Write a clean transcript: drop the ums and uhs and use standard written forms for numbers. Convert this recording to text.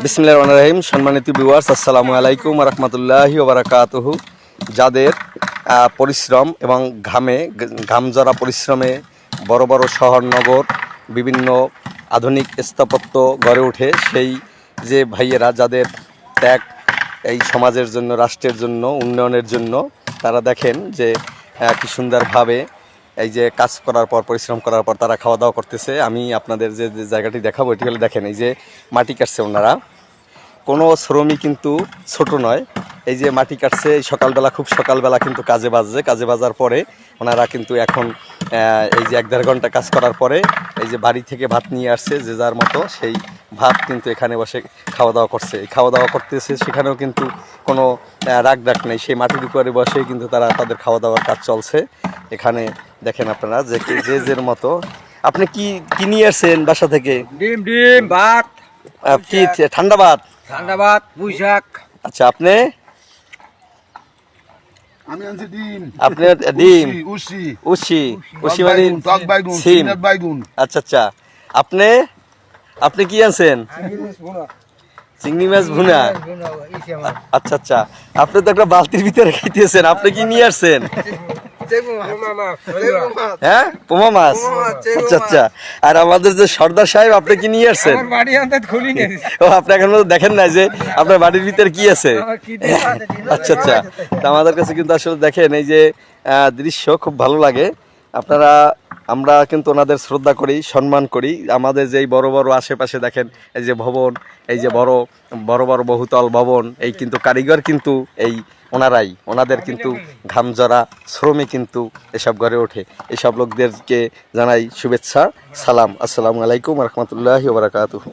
বিসমিল্লাহির রহমানির রহিম। সম্মানিত ভিউয়ার্স, আসসালামু আলাইকুম ওয়া রাহমাতুল্লাহি ওয়া বারাকাতুহু। যাদের পরিশ্রম এবং ঘামঝরা পরিশ্রমে বড় বড় শহর নগর বিভিন্ন আধুনিক স্থাপত্য গড়ে ওঠে, সেই যে ভাইয়েরা যাদের ত্যাগ এই সমাজের জন্য, রাষ্ট্রের জন্য, উন্নয়নের জন্য, তারা দেখেন যে কি সুন্দরভাবে এই যে কাজ করার পর, পরিশ্রম করার পর তারা খাওয়া দাওয়া করতেছে। আমি আপনাদের যে জায়গাটি দেখাবো এটি হলে দেখেন, এই যে মাটি কাটছে ওনারা, কোনো শ্রমিক কিন্তু ছোট নয়। এই যে মাটি কাটছে এই সকালবেলা, খুব সকালবেলা কিন্তু কাজে বাজার পরে ওনারা কিন্তু এখন এই যে 1-1.5 ঘন্টা কাজ করার পরে এই যে বাড়ি থেকে ভাত নিয়ে আসছে, যে যার মতো সেই ভাত কিন্তু এখানে বসে খাওয়া দাওয়া করছে। এই খাওয়া দাওয়া করতেছে, সেখানেও কিন্তু কোনো রাগ নেই, সেই মাটির উপরে বসে কিন্তু তারা তাদের খাওয়া দাওয়ার কাজ চলছে। এখানে দেখেন আপনারা যে যার মতো। আপনি কি নিয়ে আসছেন বাসা থেকে? ডিম ভাত। কি ঠান্ডা ভাত? পুঁই শাক। আচ্ছা, আপনি আমি আনছি ডিম। আপনি ডিম, উশি মানে টক বাইগুন, সিম। সিমের বাইগুন। আচ্ছা আচ্ছা, আপনি কি আনছেন? চিংড়ি মাছ ভুনা। আচ্ছা আচ্ছা, আপনি তো একটা বালতির ভিতরে খাইতেছেন, আপনি কি নিয়ে আসছেন? হ্যাঁ, পোমা মাছ। আচ্ছা আচ্ছা, আর আমাদের যে সর্দার সাহেব, আপনি কি নিয়ে আসছেন? ও, আপনি এখন দেখেন না যে আপনার বাড়ির ভিতরে কি আছে। আচ্ছা আচ্ছা, তা আমাদের কাছে কিন্তু আসলে দেখেন এই যে দৃশ্য খুব ভালো লাগে। আমরা কিন্তু ওনাদের শ্রদ্ধা করি, সম্মান করি। আমাদের যেই বড় বড় আশেপাশে দেখেন এই যে ভবন, এই যে বড় বড় বহুতল ভবন, এই কিন্তু কারিগর কিন্তু এই ওনাদের কিন্তু ঘামঝরা শ্রমে কিন্তু এসব গড়ে ওঠে। এসব লোকদেরকে জানাই শুভেচ্ছা, সালাম। আসসালামু আলাইকুম ওয়া রাহমাতুল্লাহি ওয়া বারাকাতুহু।